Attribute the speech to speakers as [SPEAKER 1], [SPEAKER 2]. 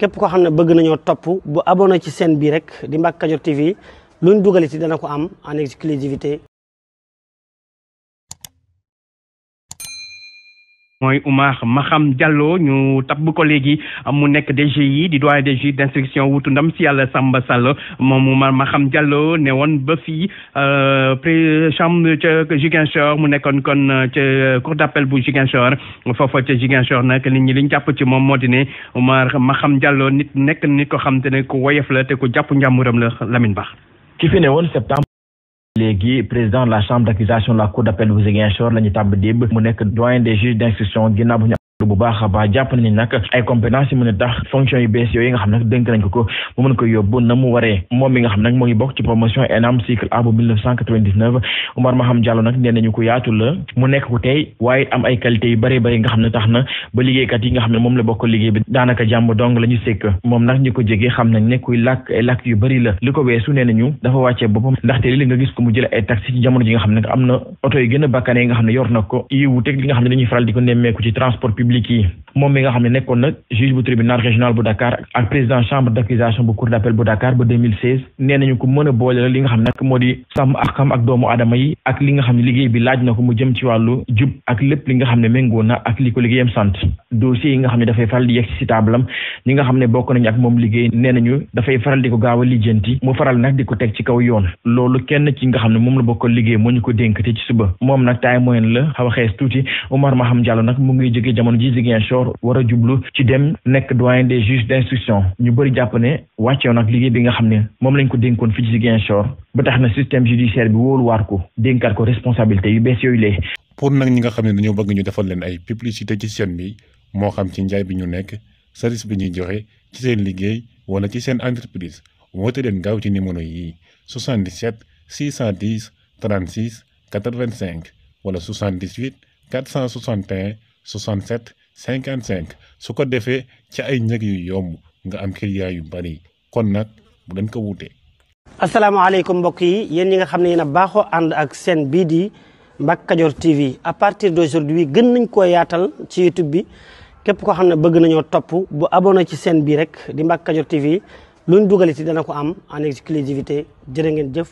[SPEAKER 1] képp koo xam ne bëgg nañoo topp bu abonné ci chaîne bi rek di Mbacke Kadior TV luñ dugaliti dana ko am en exclusivité.
[SPEAKER 2] mooy Oumar Maham Diallo ñu tabb ko léegi mu nekk DGI di doyen des juges d'instruction wutu ndam si yàlla Samba Sall moom Oumar Maham Diallo ne woon ba fii chambre ca Ziguinchor mu nekkoon kon ca cour d'appel bu Ziguinchor foofa ca Ziguinchor nag nit ñi liñ jàpp ci moom moo di ne Oumar Maham Diallo nekk nit ko xam te ne ku woyof la te ku jàpp njàmburam la Lamine Ba.
[SPEAKER 3] ki fi ne woon septembre léegi président de la chambre d'accusation de la cour d'appel bu Ziguinchor la ñu tàbb démb mu nekk doyen des juges d'instruction ginnaaw bu ñu bu baax a baax jàpp nañu nag ay compétences yi mën a tax fonction yu bees yooyu nga xam nag dénk nañ ko mu mën ko yóbbu na mu waree moom mi nga xam nag moo ngi bokk ci promotion ENAM cycle A bu 1999 Oumar Maham Diallo nag nee nañu ko yaatu la mu nekk ku tey waaye am ay qualité yu bari bari nga xam ne tax na ba liggéeykat yi nga xam ne moom la bokk liggéey bi daanaka jàmm dong la ñu sekk moom nag ñi ko jege xam nañ ne kuy làkk ay làkk yu bari la li ko weesu nee nañu dafa wàccee boppam ndaxte li nga gis ko mu jël ay taxi ci jamono ji nga xam ne am na oto yu gën a bakkane yi nga xam ne yor na ko yi wuteeg li nga xam ne dañuy faral di ko nemmeeku ci transport public yi moom mi nga xam ne nekkoon nag juge bu tribunal régional bu Dakar ak président chambre d'accusation bu cour d'appel bu Dakar ba 2016 nee nañu ko mën a boole la li nga xam ne nag moo di sàmm ak xam ak doomu aadama yi ak li nga xam ne liggéey bi laaj na ko mu jëm ci wàllu jub ak lépp li nga xam ne méngoo na ak li ko liggéeyam sant dossiers yi nga xam ne dafay faral di yegg ci tablam ñi nga xam ne bokk nañu ak moom liggéey nee nañu dafay faral di ko gaaw a lijjanti mu faral nag di ko teg ci kaw yoon loolu kenn ci nga xam ne moom la bokk liggéey moo ñu ko dénk te ci suba moom nag taay moyen la xaw a xees tuuti Oumar Maham Diallo nag mu ngi jóge jamono ji Ziguinchor war a jublu ci dem nekk doyen des juges d'instruction ñu bëri jàpp ne wàcceewoon ak liggéey bi nga xam ne moom lañ ko dénkoon fii ci Ziguinchor ba tax na système judiciaire bi wóoluwaat ko dénkaat ko responsabilité yu bees yooyu lee
[SPEAKER 4] pour nag ñi nga xam ne dañoo bëgg ñu defal leen ay publicité ci chaîne bi moo xam ci njaay bi ñu nekk service bi ñuy joxe ci seen liggéey wala ci seen entreprise woote leen gaaw ci numéro yi 77 610 36 85 wala 78 461 67 55 su ko defee ci ay njëg yu yomb nga am client yu bari kon nag bu leen ko wuute.
[SPEAKER 1] asalaamaaleykum mbokk yi yéen ñi nga xam ne yéen a baaxoo ànd ak chaîne bii di Mbacke Kadior TV à partir d'aujourd'hui gën nañ koo yaatal ci YouTube bi képp koo xam ne bëgg nañoo topp bu abonné ci chaîne bi rek di Mbacke Kadior TV luñ dugaliti dana ko am en exclusivité jërë ngeen jëf.